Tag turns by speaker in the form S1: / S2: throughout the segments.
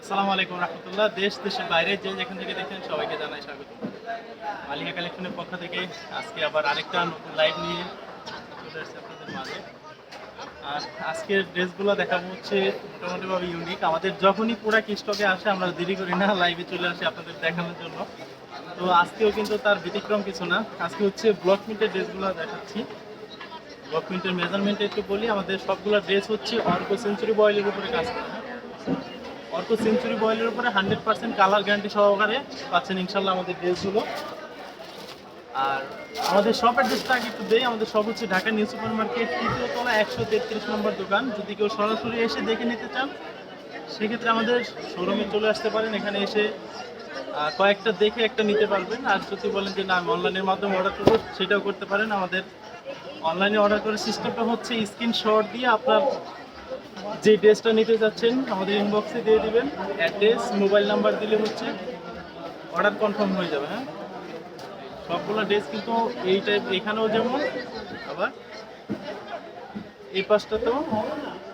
S1: আসসালামু আলাইকুম রহমতুল্লাহ। দেশ দেশের বাইরে যে যেখান থেকে দেখেন সবাইকে জানাই স্বাগত। মালিহা কালেকশনের পক্ষ থেকে আজকে আবার আরেকটা নতুন লাইভ নিয়ে চলে আসছে আপনাদের মাঝে। আর আজকের ড্রেসগুলো দেখাবো হচ্ছে মোটামুটিভাবে ইউনিক। আমাদের যখনই প্রোডাক্ট স্টকে আসে আমরা দেরি করি না, লাইভে চলে আসি আপনাদের দেখানোর জন্য। তো আজকেও কিন্তু তার ব্যতিক্রম কিছু না। আজকে হচ্ছে ব্লক প্রিন্টের ড্রেসগুলো দেখাচ্ছি। ব্লক প্রিন্টের মেজারমেন্ট একটু বলি, আমাদের সবগুলো ড্রেস হচ্ছে অর্ক সেঞ্চুরি বয়েলের উপরে কাজ করা। অর্ক সেঞ্চুরি বয়েলের উপরে 100% কালার গ্যারান্টি সহকারে পাচ্ছেন ইনশাল্লাহ আমাদের ড্রেসগুলো। আর আমাদের শপ অ্যাড্রেসটা আগে একটু দেই। আমাদের শপ হচ্ছে ঢাকা নিউ সুপার মার্কেট, তৃতীয় তলা 133 নম্বর দোকান। যদি কেউ সরাসরি এসে দেখে নিতে চান সেক্ষেত্রে আমাদের শোরুমে চলে আসতে পারেন। এখানে এসে কয়েকটা দেখে একটা নিতে পারবেন। আর যদি বলেন যে না আমি অনলাইনের মাধ্যমে অর্ডার করবো সেটাও করতে পারেন। আমাদের অনলাইনে অর্ডার করার সিস্টেমটা হচ্ছে স্ক্রিনশট দিয়ে আপনার যে ড্রেসটা নিতে যাচ্ছেন আমাদের ইনবক্সে দিয়ে দিবেন, অ্যাড্রেস মোবাইল নাম্বার দিলে হচ্ছে অর্ডার কনফার্ম হয়ে যাবে। হ্যাঁ, সবগুলো ড্রেস কিন্তু এই টাইপ, এখানেও যেমন আবার এই পাশটাতেও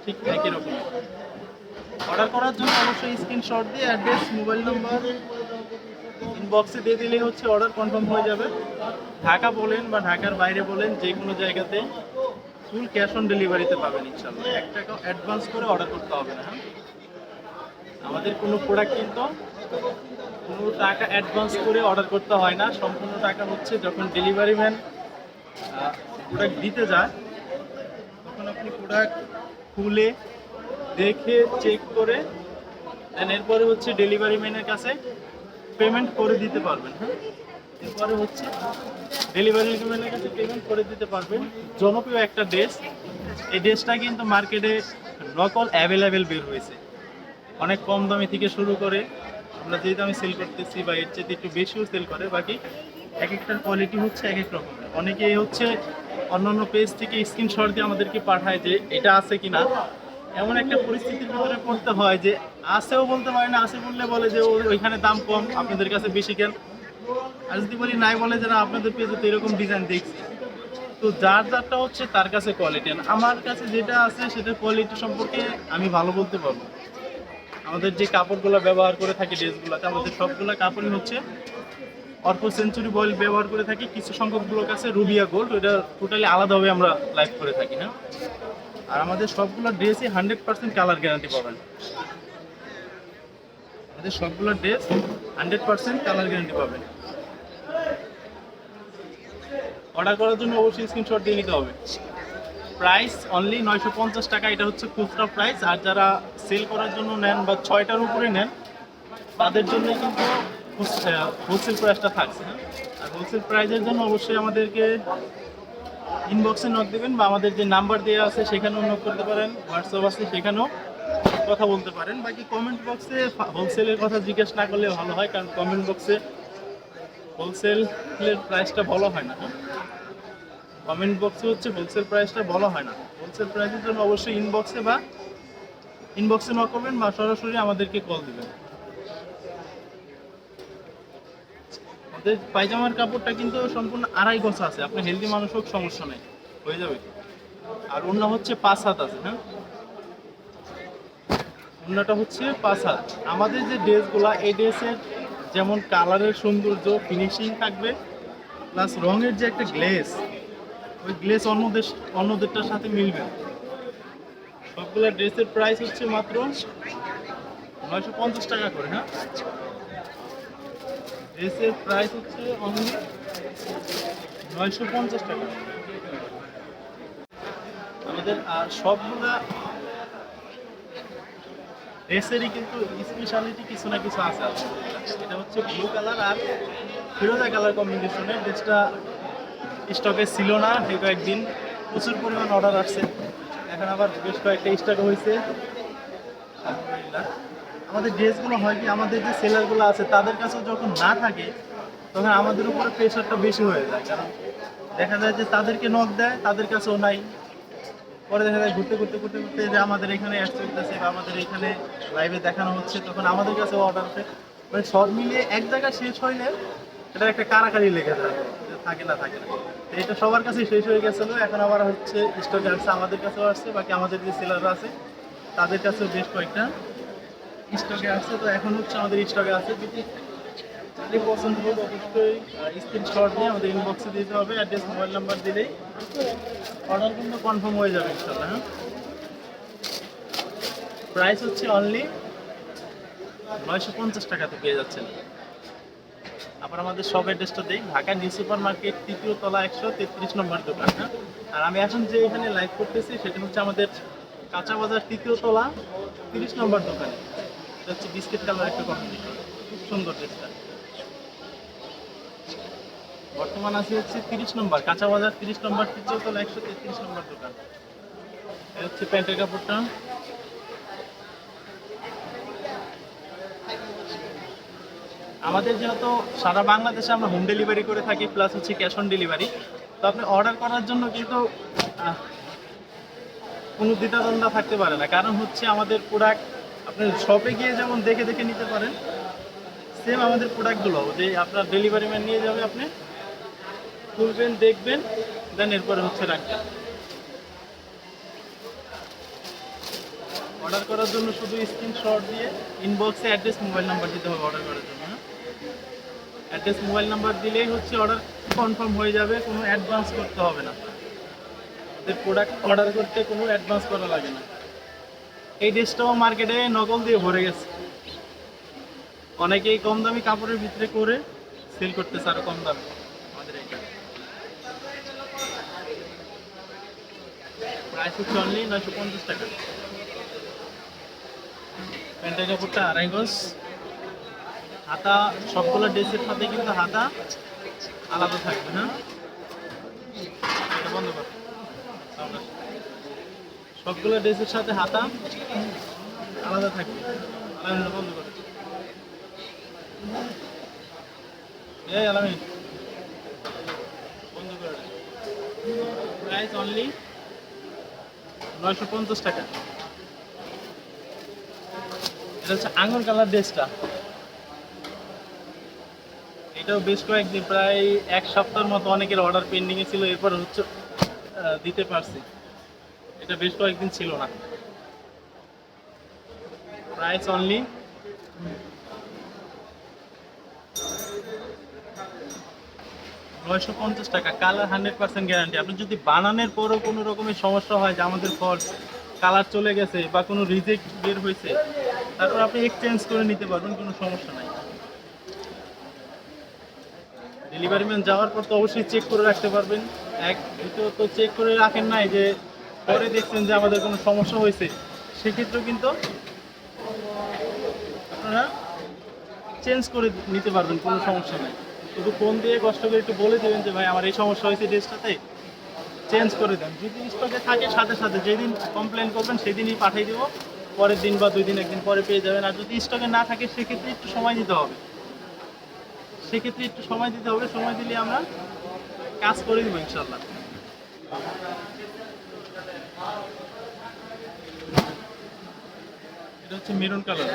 S1: ঠিক একই রকম। অর্ডার করার জন্য অবশ্যই স্ক্রিনশট দিয়ে অ্যাড্রেস মোবাইল নাম্বার ইনবক্সে দিয়ে দিলেই হচ্ছে অর্ডার কনফার্ম হয়ে যাবে। ঢাকা বলেন বা ঢাকার বাইরে বলেন যে কোনো জায়গাতে ফুল ক্যাশ অন ডেলিভারিতে পাবেন ইনশাল্লাহ। 1 টাকা অ্যাডভান্স করে অর্ডার করতে হবে না। হ্যাঁ, আমাদের কোনো প্রোডাক্ট কিন্তু কোনো টাকা অ্যাডভান্স করে অর্ডার করতে হয় না। সম্পূর্ণ টাকা হচ্ছে যখন ডেলিভারি ম্যান প্রোডাক্ট দিতে যায় তখন আপনি প্রোডাক্ট খুলে দেখে চেক করে দেন এরপরে হচ্ছে ডেলিভারি ম্যানের কাছে পেমেন্ট করে দিতে পারবেন। হ্যাঁ, এরপরে হচ্ছে ডেলিভারি ম্যানের কাছে পেমেন্ট করে দিতে পারবেন। জনপ্রিয় একটা ড্রেস, এই ড্রেসটা কিন্তু মার্কেটে নকল অ্যাভেলেবেল বের হয়েছে। অনেক কম দামি থেকে শুরু করে আমরা যে দামে সেল করতেছি বা এর চেয়ে একটু বেশিও সেল করে, বাকি এক একটার কোয়ালিটি হচ্ছে এক এক রকমের। অনেকেই হচ্ছে অন্যান্য পেজ থেকে স্ক্রিনশট দিয়ে আমাদেরকে পাঠায় যে এটা আছে কিনা। এমন একটা পরিস্থিতির ভিতরে পড়তে হয় যে আছেও বলতে পারে না, আছে বললে বলে যে ওইখানে দাম কম আপনাদের কাছে বেশি কেন। আর যদি বলি নাই বলে যে না আপনাদের পেজে তো এরকম ডিজাইন দেখছি। তো যার যারটা হচ্ছে তার কাছে কোয়ালিটি। আমার কাছে যেটা আছে সেটার কোয়ালিটি সম্পর্কে আমি ভালো বলতে পারবো। আমাদের যে কাপড়গুলো ব্যবহার করে থাকি ড্রেসগুলোতে, আমাদের সবগুলো কাপড়ই হচ্ছে অর্ক সেঞ্চুরি বয়েল ব্যবহার করে থাকি। কিছু সংখ্যকগুলোর কাছে রুবিয়া গোল্ড, ওটা টোটালি আলাদাভাবে আমরা লাইভ করে থাকি। হ্যাঁ, আর আমাদের সবগুলো ড্রেসই 100% কালার গ্যারান্টি পাবেন। আমাদের সবগুলো ড্রেস 100% কালার গ্যারান্টি পাবেন। অর্ডার করার জন্য অবশ্যই স্ক্রিনশট দিয়ে নিতে হবে। প্রাইস অনলি 950 টাকা, এটা হচ্ছে খুচরা প্রাইস। আর যারা সেল করার জন্য নেন বা 6টার উপরে নেন তাদের জন্য কিন্তু হোলসেল প্রাইসটা থাকছে। হ্যাঁ, আর হোলসেল প্রাইসের জন্য অবশ্যই আমাদেরকে ইনবক্সে নক দেবেন বা আমাদের যে নাম্বার দেওয়া আছে সেখানেও নক করতে পারেন, হোয়াটসঅ্যাপ আছে সেখানেও কথা বলতে পারেন। বাকি কমেন্ট বক্সে হোলসেলের কথা জিজ্ঞেস না করলে ভালো হয়, কারণ কমেন্ট বক্সে হোলসেলের প্রাইসটা বলা হয় না। কমেন্ট বক্সে হচ্ছে হোলসেল প্রাইসটা বলা হয় না। হোলসেল প্রাইসের জন্য অবশ্যই ইনবক্সে নক করবেন বা সরাসরি আমাদেরকে কল দিবেন। আমাদের পায়জামার কাপড়টা কিন্তু সম্পূর্ণ আড়াই গজ আছে, আপনার হেলদি মানুষ হোক সমস্যা নেই, হয়ে যাবে। আর ওড়না হচ্ছে 5 হাত আছে। হ্যাঁ, ওড়নাটা হচ্ছে 5 হাত। আমাদের যে ড্রেসগুলা এই ড্রেসের যেমন কালারের সৌন্দর্য ফিনিশিং থাকবে, প্লাস রঙের যে একটা গ্লেজ, ওই গ্লেজ অন্যদেরটার সাথে মিলবে। সবগুলো ড্রেসের প্রাইস হচ্ছে মাত্র 950 টাকা করে। হ্যাঁ, ড্রেসের প্রাইস হচ্ছে অনলি 950 টাকা। আমাদের আর সবগুলা ড্রেসেরই কিন্তু স্পেশালিটি কিছু না কিছু আছে। এটা হচ্ছে ব্লু কালার আর ফিরোজা কালার কম্বিনেশনের। ড্রেসটা স্টকে ছিল না, এই কয়েকদিন প্রচুর পরিমাণ অর্ডার আসছে, এখন আবার বেশ কয়েকটা স্টক হয়েছে আলহামদুলিল্লাহ। আমাদের ড্রেসগুলো হয় কি, আমাদের যে সেলারগুলো আছে তাদের কাছেও যখন না থাকে তখন আমাদের উপরে প্রেশারটা বেশি হয়ে যায়। কারণ দেখা যায় যে তাদেরকে নক দেয়, তাদের কাছেও নাই। পরে দেখা যায় ঘুরতে ঘুরতে ঘুরতে ঘুরতে যে আমাদের এখানে অ্যাড চলতেছে বা আমাদের এখানে লাইভে দেখানো হচ্ছে, তখন আমাদের কাছেও অর্ডার আসে। মানে সব মিলিয়ে এক জায়গায় শেষ হইলে এটা একটা কারাকারি লেগে যায়, থাকে না থাকে না। তো এটা সবার কাছে শেষ হয়ে গেছিলো, এখন আবার হচ্ছে স্টকে আসছে, আমাদের কাছেও আসছে। বাকি আমাদের যে সেলাররা আছে তাদের কাছেও বেশ কয়েকটা স্টকে আছে, তো এখন হচ্ছে আমাদের স্টকে আছে। যদি পছন্দ হোক অবশ্যই স্ক্রিনশট নিয়ে আমাদের ইনবক্সে দিতে হবে, অ্যাড্রেস মোবাইল নাম্বার দিলেই অর্ডার কিন্তু কনফার্ম হয়ে যাবে ইনশাল্লাহ। হ্যাঁ, প্রাইস হচ্ছে অনলি 950 টাকাতে পেয়ে যাচ্ছেন। আবার আমাদের সব অ্যাড্রেসটা দিই, ঢাকা নিউ সুপার মার্কেট, তৃতীয় তলা, 133 নম্বর দোকান। হ্যাঁ, আর আমি এখন যে এখানে লাইভ করতেছি সেটা হচ্ছে আমাদের কাঁচা বাজার তৃতীয় তলা 30 নম্বর দোকানে। এটা হচ্ছে বিস্কিট কালার একটা কম্বিনেশন, খুব সুন্দর ড্রেসটা। বর্তমান আছে হচ্ছে 30 নম্বর কাঁচা বাজার, 30 নম্বর, তৃতীয় তলা, 133 নম্বর দোকান। এটা হচ্ছে প্যান্টের কাপড়টা। আমাদের যেহেতু সারা বাংলাদেশে আমরা হোম ডেলিভারি করে থাকি, প্লাস হচ্ছে ক্যাশ অন ডেলিভারি, তো আপনি অর্ডার করার জন্য কিন্তু কোনো দ্বিধাদ্বন্দ্ব থাকতে পারে না। কারণ হচ্ছে আমাদের প্রোডাক্ট আপনি শপে গিয়ে যেমন দেখে দেখে নিতে পারেন, সেম আমাদের প্রোডাক্টগুলো যে আপনার ডেলিভারি ম্যান নিয়ে যাবে, আপনি খুলবেন, দেখবেন, দেন এরপরে হচ্ছে রাখবেন। অর্ডার করার জন্য শুধু স্ক্রিনশট দিয়ে ইনবক্সে অ্যাড্রেস মোবাইল নাম্বার দিতে হবে অর্ডার করার জন্য। অ্যাড্রেস মোবাইল নাম্বার দিলেই হচ্ছে অর্ডার কনফার্ম হয়ে যাবে, কোনো অ্যাডভান্স করতে হবে না। প্রোডাক্ট অর্ডার করতে কোনো অ্যাডভান্স করা লাগে না। এই ড্রেসটাও মার্কেটে নকল দিয়ে ভরে গেছে, অনেকেই কম দামি কাপড়ের ভিতরে করে সেল করতেছে আরো কম দামে আমাদের এখানে। প্রাইস হচ্ছে অনলি 950 টাকা। প্যান্টের কাপড়টা 2.5 গজ, হাতা সবগুলো ড্রেসের সাথে কিন্তু হাতা আলাদা থাকবে। হ্যাঁ, এটা বন্ধ কর। সবগুলো ড্রেসের সাথে হাতা আলাদা থাকবে। আলামিন বন্ধ করে, এই আলামিন বন্ধ করে। প্রাইস অনলি 950 টাকা। এটা হচ্ছে আঙুর কালার ড্রেসটা। এটাও বেশ কয়েকদিন, প্রায় এক সপ্তাহের মতো অনেকের অর্ডার পেন্ডিংয়ে ছিল, এরপর হচ্ছে দিতে পারছি। এটা বেশ কয়েকদিন ছিল না। প্রাইস অনলি 950 টাকা। Colour 100% guarantee. আপনি যদি বানানোর পরও কোনো রকমের সমস্যা হয় যে আমাদের ফল্ট, কালার চলে গেছে বা কোনো রিজেক্ট বের হয়েছে, তারপর আপনি এক্সচেঞ্জ করে নিতে পারবেন, কোনো সমস্যা নাই। ডেলিভারি ম্যান যাওয়ার পর তো অবশ্যই চেক করে রাখতে পারবেন। দ্বিতীয়ত চেক করে রাখেন নাই যে পরে দেখছেন যে আমাদের কোনো সমস্যা হয়েছে, সেক্ষেত্রেও কিন্তু আপনারা চেঞ্জ করে নিতে পারবেন, কোনো সমস্যা নাই। শুধু ফোন দিয়ে কষ্ট করে একটু বলে দেবেন যে ভাই আমার এই সমস্যা হয়েছে ড্রেসটাতে, চেঞ্জ করে দেন। যদি স্টকে থাকে সাথে সাথে যেদিন কমপ্লেন করবেন সেদিনই পাঠিয়ে দেবো, পরের দিন বা 2 দিন 1 দিন পরে পেয়ে যাবেন। আর যদি স্টকে না থাকে সেক্ষেত্রে একটু সময় দিতে হবে, সময় দিলে আমরা কাজ করে দেবো ইনশাল্লাহ। এটা হচ্ছে মেরুন কালার।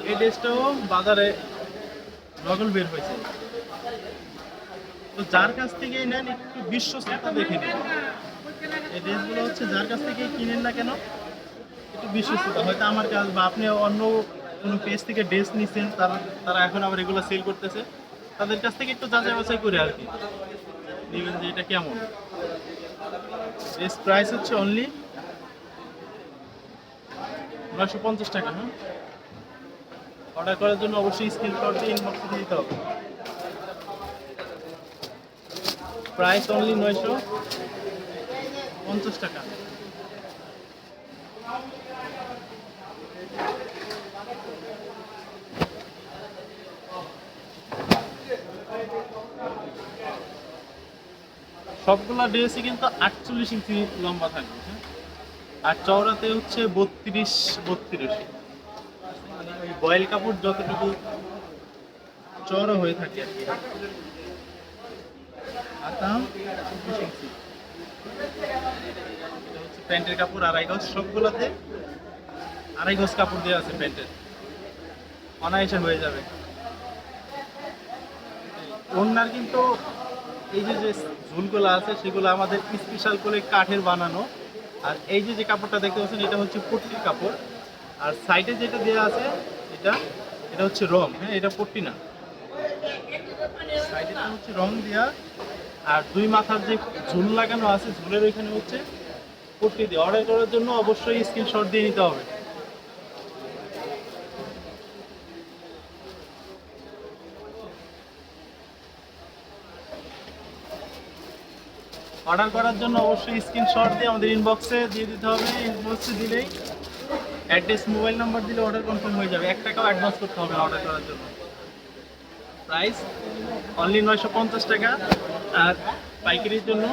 S1: এই ড্রেসটাও বাজারে নকল বের হয়েছে, তো যার কাছ থেকেই নেন একটু বিশ্বস্ততা দেখে নিন। এই ড্রেসগুলো হচ্ছে যার কাছ থেকেই কিনেন না কেন, একটু বিশ্বস্ততা, হয়তো আমার কাছ বা আপনি অন্য কোনো পেজ থেকে ড্রেস নিচ্ছেন, তারা এখন আবার এগুলো সেল করতেছে, তাদের কাছ থেকে একটু যাচাই বাছাই করে আর কি নেবেন যে এটা কেমন। ড্রেস প্রাইস হচ্ছে অনলি 950 টাকা। হ্যাঁ, অর্ডার করার জন্য অবশ্যই স্ক্রিনশট দিয়ে ইনবক্সে দিতে হবে। প্রাইস অনলি 950 টাকা। সবগুলা ড্রেসই কিন্তু 48 ইঞ্চি লম্বা থাকবে। হ্যাঁ, আর চওড়াতে হচ্ছে 32। মানে ওই বয়েল কাপড় যতটুকু চওড়া হয়ে থাকে আর কি। হাতা 24 ইঞ্চি। এটা হচ্ছে প্যান্টের কাপড় 2.5 গজ, সবগুলোতে 2.5 গজ কাপড় দেওয়া আছে প্যান্টের, অনায়াসে হয়ে যাবে। ওড়নার কিন্তু এই যে ঝুলগুলো আছে সেগুলো আমাদের স্পেশাল করে কাঠের বানানো, আর এই যে যে কাপড়টা দেখতে পাচ্ছেন এটা হচ্ছে পট্টির কাপড়। আর সাইডে যেটা দেওয়া আছে এটা এটা হচ্ছে রং, হ্যাঁ এটা পট্টি না, সাইডে হচ্ছে রং দেওয়া। আর দুই মাথার যে ঝুল লাগানো আছে ঝুলের ওইখানে হচ্ছে পট্টি দিয়ে। অর্ডার করার জন্য অবশ্যই স্ক্রিনশট দিয়ে নিতে হবে। অর্ডার করার জন্য অবশ্যই স্ক্রিনশট দিয়ে আমাদের ইনবক্সে দিয়ে দিতে হবে। ইনবক্সে দিলেই অ্যাড্রেস মোবাইল নাম্বার দিলে অর্ডার কনফার্ম হয়ে যাবে। 1 টাকাও অ্যাডভান্স করতে হবে না অর্ডার করার জন্য। প্রাইস অনলি 950 টাকা। আর পাইকারির জন্য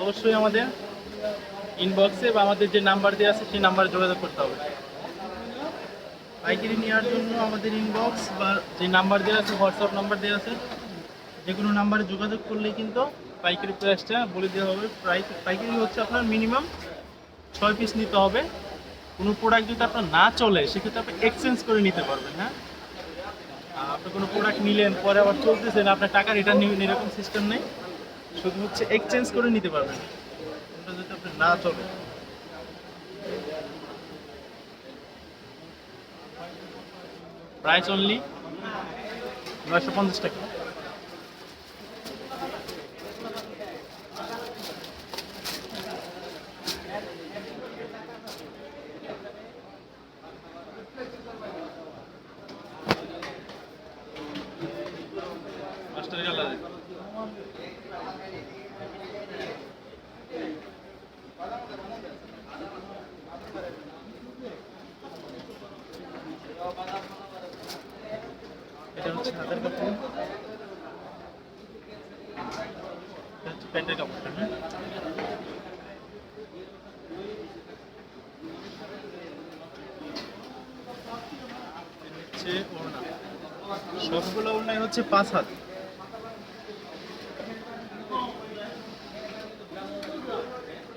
S1: অবশ্যই আমাদের ইনবক্সে বা আমাদের যে নাম্বার দেওয়া আছে সেই নাম্বারে যোগাযোগ করতে হবে। পাইকারি নেওয়ার জন্য আমাদের ইনবক্স বা যে নাম্বার দেওয়া আছে হোয়াটসঅ্যাপ নাম্বার দেওয়া আছে যে কোনো নাম্বারে যোগাযোগ করলেই কিন্তু পাইকারি প্রাইসটা বলে দেওয়া হবে। পাইকারি হচ্ছে আপনার মিনিমাম 6 পিস নিতে হবে। কোনো প্রোডাক্ট যদি আপনার না চলে সেক্ষেত্রে আপনি এক্সচেঞ্জ করে নিতে পারবেন। হ্যাঁ, আপনি কোনো প্রোডাক্ট নিলেন পরে আবার চলতেছেন আপনার টাকা রিটার্ন নেবেন এরকম সিস্টেম নেই, শুধু হচ্ছে এক্সচেঞ্জ করে নিতে পারবেন ওটা যদি আপনার না চলে। প্রাইস অনলি 950 টাকা। মাস্টার কালারে এটা হচ্ছে হাতের কাপড়, এটা হচ্ছে প্যান্টের কাপড়টা। হ্যাঁ, হচ্ছে ওড়না, সবগুলো ওড়নাই হচ্ছে 5 হাত।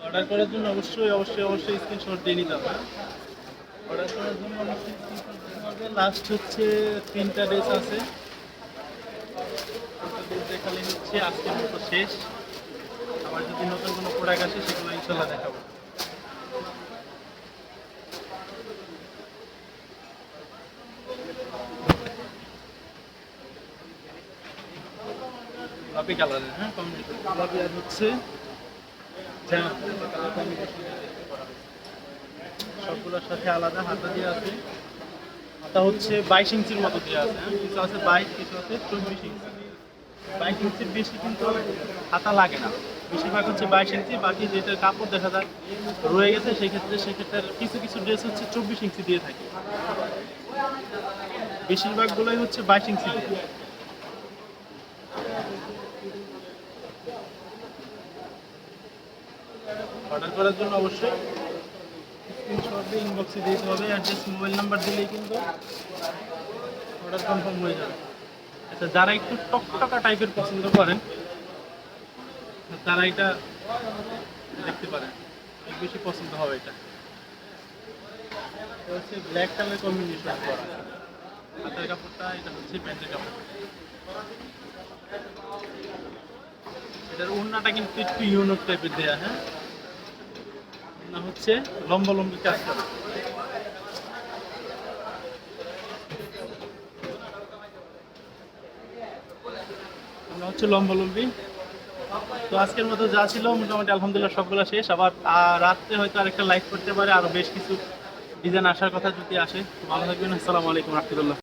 S1: অর্ডার করার জন্য অবশ্যই স্ক্রিনশট দিয়ে নিতে হবে। অর্ডার করার জন্য অবশ্যই স্ক্রিনশট দিতে হবে। লাস্ট হচ্ছে 3টা ড্রেস আছে, দেখালে হচ্ছে আজকের মতো শেষ। আবার যদি নতুন কোনো প্রোডাক্ট আসে সেগুলো ইনশাল্লাহ দেখাবো। গোলাপি কালারের, হ্যাঁ কম্বিনেশন গোলাপি আর হচ্ছে সবগুলোর সাথে আলাদা হাতা দিয়ে আছে। হাতা হচ্ছে 22 ইঞ্চির মতো দেওয়া আছে। হ্যাঁ, কিছু আছে 22, কিছু আছে 24 ইঞ্চি। 22 ইঞ্চির বেশি কিন্তু হাতা লাগে না, বেশিরভাগ হচ্ছে 22 ইঞ্চি। বাকি যেটা কাপড় দেখা যায় রয়ে গেছে সেক্ষেত্রে কিছু কিছু ড্রেস হচ্ছে 24 ইঞ্চি দিয়ে থাকে, বেশিরভাগগুলোই হচ্ছে 22 ইঞ্চি দিয়ে। অর্ডার করার জন্য অবশ্যই স্ক্রিনশট দিয়ে ইনবক্সে দিতে হবে। অ্যাড্রেস মোবাইল নাম্বার দিলেই কিন্তু অর্ডার কনফার্ম হয়ে যাবে। আচ্ছা, যারা একটু টকটকা টাইপের পছন্দ করেন তারা এটা দেখতে পারেন, অনেক বেশি পছন্দ হবে। এটা হচ্ছে ব্ল্যাক কালার কম্বিনেশন করা হাতের কাপড়টা, এটা হচ্ছে প্যান্টের কাপড়। এটার ওড়নাটা কিন্তু একটু ইউনিক টাইপের দেয়া। হ্যাঁ, ওড়না হচ্ছে লম্বি কাজ করা। ওড়না হচ্ছে লম্বি। তো আজকের মতো যা ছিল মোটামুটি আলহামদুলিল্লাহ সবগুলো শেষ। আবার রাত্রে হয়তো আরেকটা লাইভ করতে পারে, আরো বেশ কিছু ডিজাইন আসার কথা যদি আসে। ভালো থাকবেন, আসসালামু আলাইকুম রাহমাতুল্লাহ।